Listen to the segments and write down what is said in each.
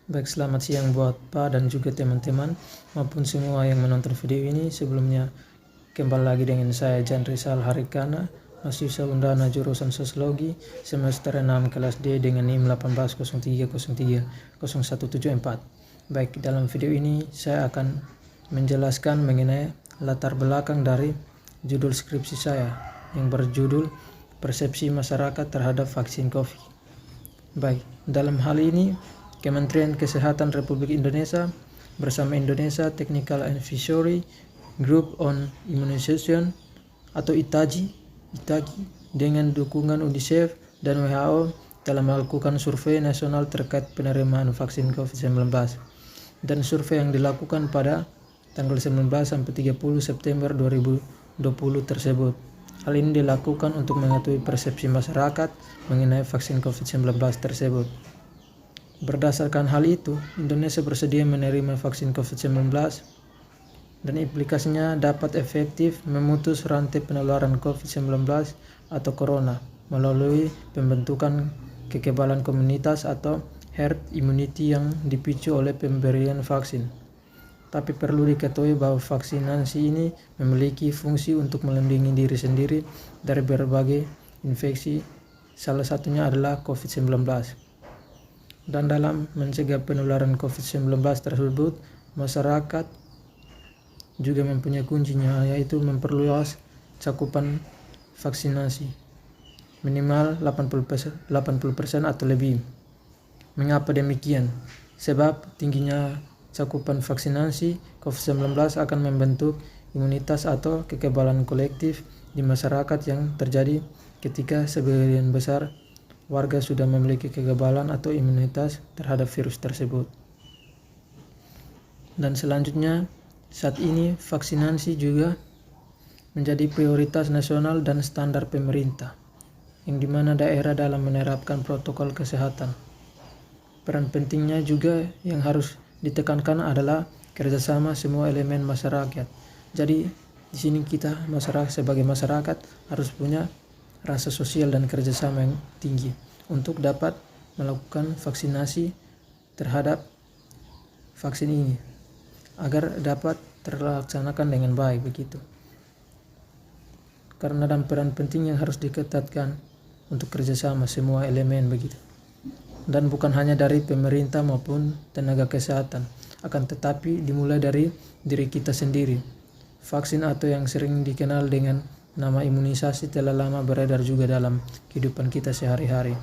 Baik, selamat siang buat Pak dan juga teman-teman maupun semua yang menonton video ini. Sebelumnya kembali lagi dengan saya Jan Rizal Harikana, mahasiswa Undana jurusan Sosiologi semester 6 kelas D dengan NIM 1803030174. Baik, dalam video ini saya akan menjelaskan mengenai latar belakang dari judul skripsi saya yang berjudul Persepsi Masyarakat Terhadap Vaksin COVID. Baik, dalam hal ini Kementerian Kesehatan Republik Indonesia bersama Indonesia Technical Advisory Group on Immunization atau ITAGI dengan dukungan UNICEF dan WHO telah melakukan survei nasional terkait penerimaan vaksin COVID-19 dan survei yang dilakukan pada tanggal 19 sampai 30 September 2020 tersebut. Hal ini dilakukan untuk mengetahui persepsi masyarakat mengenai vaksin COVID-19 tersebut. Berdasarkan hal itu, Indonesia bersedia menerima vaksin COVID-19 dan implikasinya dapat efektif memutus rantai penularan COVID-19 atau corona melalui pembentukan kekebalan komunitas atau herd immunity yang dipicu oleh pemberian vaksin. Tapi perlu diketahui bahwa vaksinasi ini memiliki fungsi untuk melindungi diri sendiri dari berbagai infeksi, salah satunya adalah COVID-19. Dan dalam mencegah penularan COVID-19 tersebut, masyarakat juga mempunyai kuncinya, yaitu memperluas cakupan vaksinasi minimal 80% atau lebih. Mengapa demikian? Sebab tingginya cakupan vaksinasi COVID-19 akan membentuk imunitas atau kekebalan kolektif di masyarakat yang terjadi ketika sebagian besar warga sudah memiliki kekebalan atau imunitas terhadap virus tersebut. Dan selanjutnya, saat ini vaksinasi juga menjadi prioritas nasional dan standar pemerintah, yang dimana daerah dalam menerapkan protokol kesehatan. Peran pentingnya juga yang harus ditekankan adalah kerjasama semua elemen masyarakat. Jadi di sini kita sebagai masyarakat harus punya rasa sosial dan kerjasama yang tinggi untuk dapat melakukan vaksinasi terhadap vaksin ini agar dapat terlaksanakan dengan baik begitu. Karena ada peran penting yang harus diketatkan untuk kerjasama semua elemen begitu. Dan bukan hanya dari pemerintah maupun tenaga kesehatan, akan tetapi dimulai dari diri kita sendiri. Vaksin atau yang sering dikenal dengan nama imunisasi telah lama beredar juga dalam kehidupan kita sehari-hari.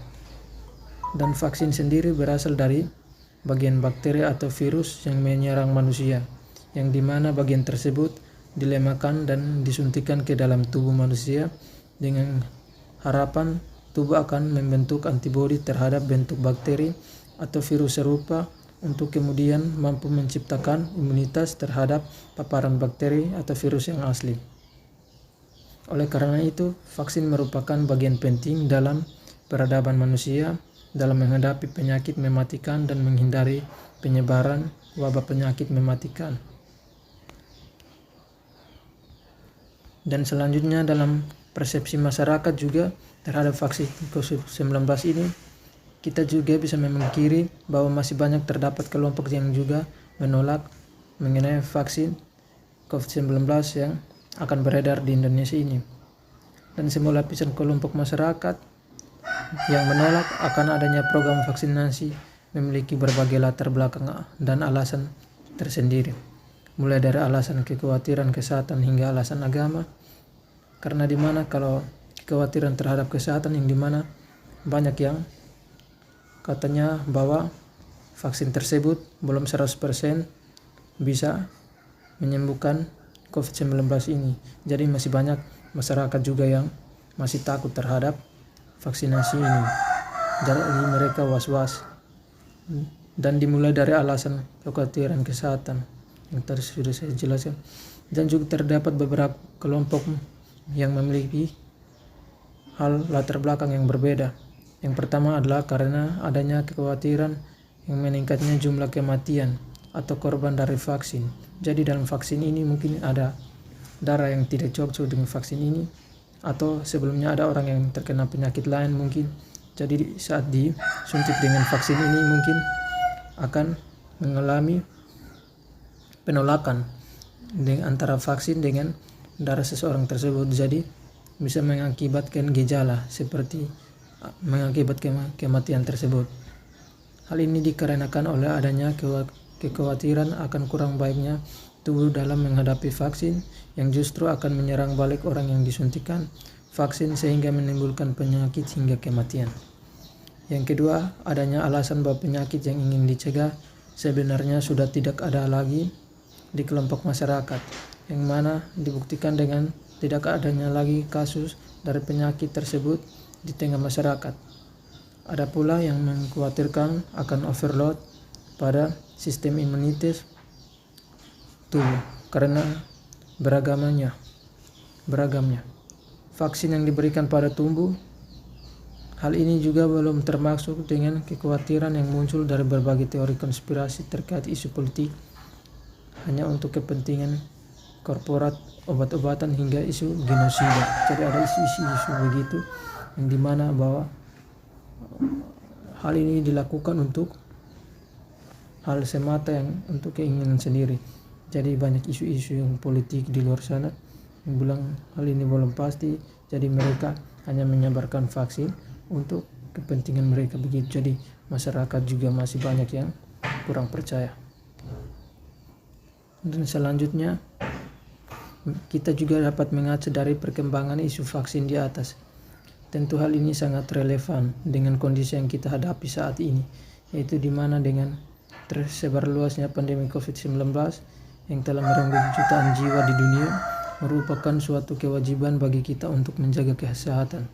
Dan vaksin sendiri berasal dari bagian bakteri atau virus yang menyerang manusia, yang dimana bagian tersebut dilemahkan dan disuntikan ke dalam tubuh manusia dengan harapan tubuh akan membentuk antibodi terhadap bentuk bakteri atau virus serupa untuk kemudian mampu menciptakan imunitas terhadap paparan bakteri atau virus yang asli. Oleh karena itu, vaksin merupakan bagian penting dalam peradaban manusia dalam menghadapi penyakit mematikan dan menghindari penyebaran wabah penyakit mematikan. Dan selanjutnya dalam persepsi masyarakat juga terhadap vaksin COVID-19 ini, kita juga bisa memungkiri bahwa masih banyak terdapat kelompok yang juga menolak mengenai vaksin COVID-19 yang akan beredar di Indonesia ini. Dan semua lapisan kelompok masyarakat yang menolak akan adanya program vaksinasi memiliki berbagai latar belakang dan alasan tersendiri, mulai dari alasan kekhawatiran kesehatan hingga alasan agama. Karena dimana kalau kekhawatiran terhadap kesehatan yang dimana banyak yang katanya bahwa vaksin tersebut belum 100% bisa menyembuhkan COVID-19 ini. Jadi masih banyak masyarakat juga yang masih takut terhadap vaksinasi ini. Jadi mereka was-was. Dan dimulai dari alasan kekhawatiran kesehatan yang tadi sudah saya jelaskan. Dan juga terdapat beberapa kelompok yang memiliki hal latar belakang yang berbeda. Yang pertama adalah karena adanya kekhawatiran yang meningkatnya jumlah kematian atau korban dari vaksin. Jadi dalam vaksin ini mungkin ada darah yang tidak cocok dengan vaksin ini, atau sebelumnya ada orang yang terkena penyakit lain mungkin. Jadi saat disuntik dengan vaksin ini mungkin akan mengalami penolakan antara vaksin dengan darah seseorang tersebut. Jadi bisa mengakibatkan gejala seperti mengakibatkan kematian tersebut. Hal ini dikarenakan oleh adanya kekhawatiran akan kurang baiknya tubuh dalam menghadapi vaksin yang justru akan menyerang balik orang yang disuntikan vaksin sehingga menimbulkan penyakit hingga kematian. Yang kedua, adanya alasan bahwa penyakit yang ingin dicegah sebenarnya sudah tidak ada lagi di kelompok masyarakat, yang mana dibuktikan dengan tidak adanya lagi kasus dari penyakit tersebut di tengah masyarakat. Ada pula yang mengkhawatirkan akan overload pada sistem imunitas tubuh karena beragamnya vaksin yang diberikan pada tubuh. Hal ini juga belum termasuk dengan kekhawatiran yang muncul dari berbagai teori konspirasi terkait isu politik hanya untuk kepentingan korporat obat-obatan hingga isu genosida. Jadi ada isu-isu begitu yang dimana bahwa hal ini dilakukan untuk hal semata yang untuk keinginan sendiri. Jadi banyak isu-isu yang politik di luar sana yang bilang hal ini belum pasti, jadi mereka hanya menyebarkan vaksin untuk kepentingan mereka begitu. Jadi masyarakat juga masih banyak yang kurang percaya. Dan selanjutnya kita juga dapat mengacu dari perkembangan isu vaksin di atas. Tentu hal ini sangat relevan dengan kondisi yang kita hadapi saat ini, yaitu di mana dengan tersebar luasnya pandemi COVID-19 yang telah merenggut jutaan jiwa di dunia, merupakan suatu kewajiban bagi kita untuk menjaga kesehatan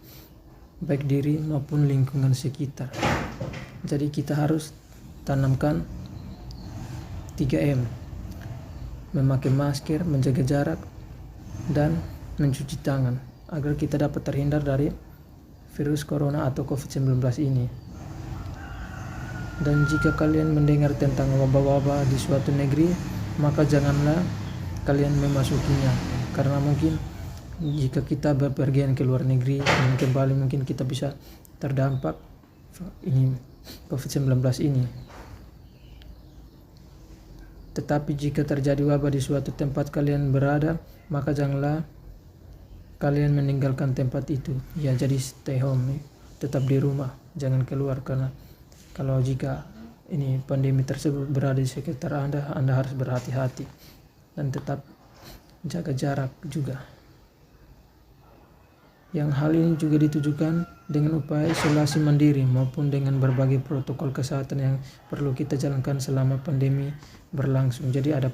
baik diri maupun lingkungan sekitar. Jadi kita harus tanamkan 3M: memakai masker, menjaga jarak, dan mencuci tangan agar kita dapat terhindar dari virus corona atau COVID-19 ini. Dan jika kalian mendengar tentang wabah-wabah di suatu negeri, maka janganlah kalian memasukinya, karena mungkin jika kita bepergian ke luar negeri dan kembali mungkin kita bisa terdampak ini COVID-19 ini. Tetapi jika terjadi wabah di suatu tempat kalian berada, maka janganlah kalian meninggalkan tempat itu. Ya, jadi stay home, tetap di rumah, jangan keluar, karena kalau jika ini pandemi tersebut berada di sekitar Anda harus berhati-hati dan tetap jaga jarak juga. Yang hal ini juga ditujukan dengan upaya isolasi mandiri maupun dengan berbagai protokol kesehatan yang perlu kita jalankan selama pandemi berlangsung. Jadi ada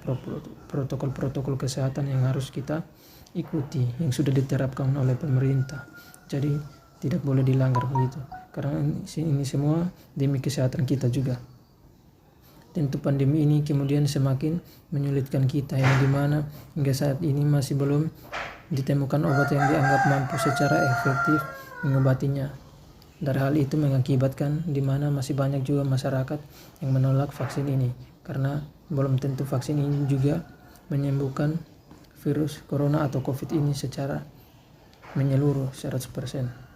protokol kesehatan yang harus kita ikuti yang sudah diterapkan oleh pemerintah. Jadi tidak boleh dilanggar begitu, karena ini semua demi kesehatan kita juga. Tentu pandemi ini kemudian semakin menyulitkan kita, yang dimana hingga saat ini masih belum ditemukan obat yang dianggap mampu secara efektif mengobatinya. Dari hal itu mengakibatkan dimana masih banyak juga masyarakat yang menolak vaksin ini, karena belum tentu vaksin ini juga menyembuhkan virus corona atau COVID ini secara menyeluruh 100%.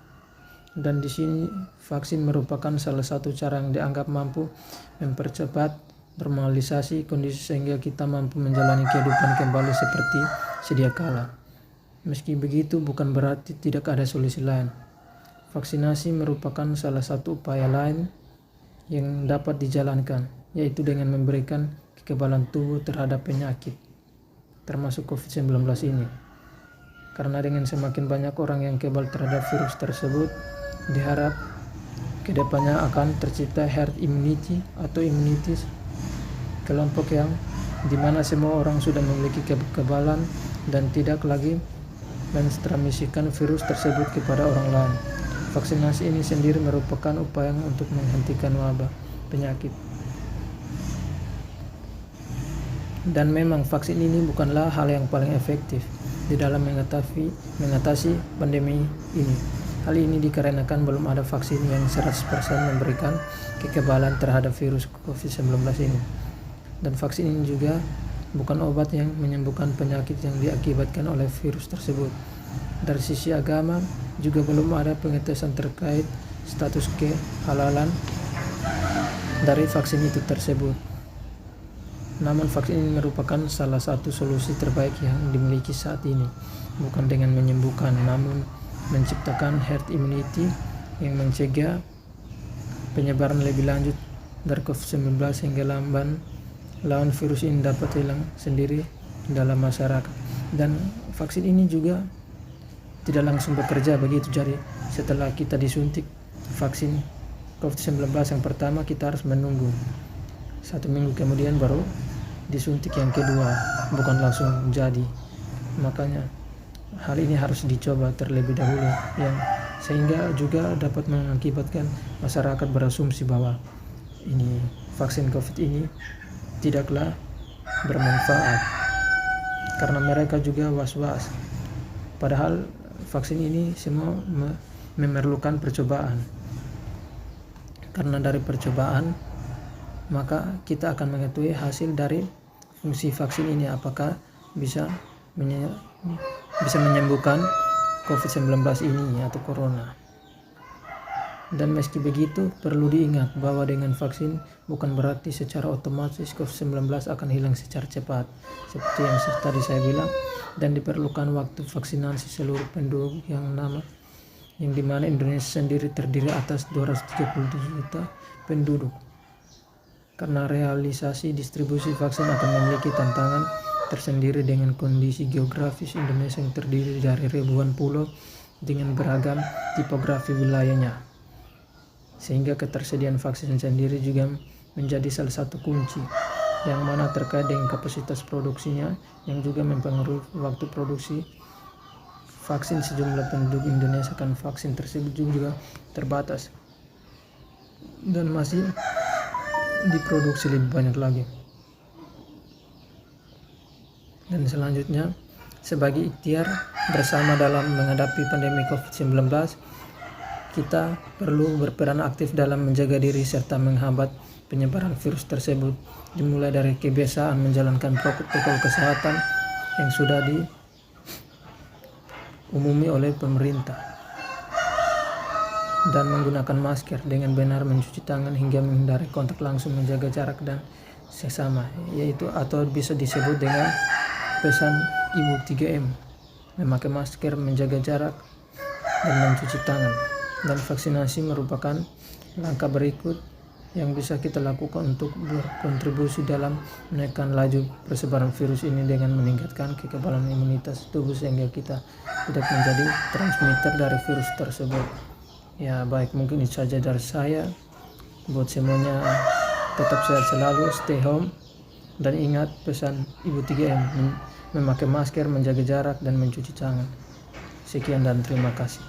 Dan di sini vaksin merupakan salah satu cara yang dianggap mampu mempercepat normalisasi kondisi sehingga kita mampu menjalani kehidupan kembali seperti sedia kala. Meski begitu, bukan berarti tidak ada solusi lain. Vaksinasi merupakan salah satu upaya lain yang dapat dijalankan, yaitu dengan memberikan kekebalan tubuh terhadap penyakit, termasuk COVID-19 ini. Karena dengan semakin banyak orang yang kebal terhadap virus tersebut, diharap kedepannya akan tercipta herd immunity atau imunitas kelompok yang dimana semua orang sudah memiliki kekebalan dan tidak lagi mentransmisikan virus tersebut kepada orang lain. Vaksinasi ini sendiri merupakan upaya untuk menghentikan wabah penyakit. Dan memang vaksin ini bukanlah hal yang paling efektif di dalam mengatasi pandemi ini. Hal ini dikarenakan belum ada vaksin yang 100% memberikan kekebalan terhadap virus COVID-19 ini. Dan vaksin ini juga bukan obat yang menyembuhkan penyakit yang diakibatkan oleh virus tersebut. Dari sisi agama juga belum ada pengetesan terkait status kehalalan dari vaksin itu tersebut. Namun vaksin ini merupakan salah satu solusi terbaik yang dimiliki saat ini, bukan dengan menyembuhkan, namun menciptakan herd immunity yang mencegah penyebaran lebih lanjut dari COVID-19 hingga lawan virus ini dapat hilang sendiri dalam masyarakat. Dan vaksin ini juga tidak langsung bekerja begitu. Jadi setelah kita disuntik vaksin COVID-19 yang pertama, kita harus menunggu 1 minggu kemudian baru disuntik yang kedua, bukan langsung jadi. Makanya hal ini harus dicoba terlebih dahulu, yang sehingga juga dapat mengakibatkan masyarakat berasumsi bahwa ini vaksin COVID ini tidaklah bermanfaat karena mereka juga was-was. Padahal vaksin ini semua memerlukan percobaan. Karena dari percobaan maka kita akan mengetahui hasil dari fungsi vaksin ini, apakah bisa menyembuhkan COVID-19 ini atau corona. Dan meski begitu, perlu diingat bahwa dengan vaksin bukan berarti secara otomatis COVID-19 akan hilang secara cepat, seperti yang tadi saya bilang, dan diperlukan waktu vaksinasi seluruh penduduk yang dimana Indonesia sendiri terdiri atas 237 juta penduduk. Karena realisasi distribusi vaksin akan memiliki tantangan tersendiri dengan kondisi geografis Indonesia yang terdiri dari ribuan pulau dengan beragam tipografi wilayahnya, sehingga ketersediaan vaksin sendiri juga menjadi salah satu kunci, yang mana terkait dengan kapasitas produksinya yang juga mempengaruhi waktu produksi vaksin. Sejumlah penduduk Indonesia kan vaksin tersebut juga terbatas dan masih diproduksi lebih banyak lagi. Dan selanjutnya, sebagai ikhtiar bersama dalam menghadapi pandemi COVID-19, kita perlu berperan aktif dalam menjaga diri serta menghambat penyebaran virus tersebut, dimulai dari kebiasaan menjalankan protokol kesehatan yang sudah diumumi oleh pemerintah, dan menggunakan masker, dengan benar mencuci tangan hingga menghindari kontak langsung, menjaga jarak dan sesama, yaitu atau bisa disebut dengan pesan Ibu 3M, memakai masker, menjaga jarak, dan mencuci tangan. Dan vaksinasi merupakan langkah berikut yang bisa kita lakukan untuk berkontribusi dalam menekan laju persebaran virus ini dengan meningkatkan kekebalan imunitas tubuh sehingga kita tidak menjadi transmitter dari virus tersebut. Ya baik, mungkin itu saja dari saya. Buat semuanya, tetap sehat selalu, stay home, dan ingat pesan Ibu 3M, memakai masker, menjaga jarak, dan mencuci tangan. Sekian dan terima kasih.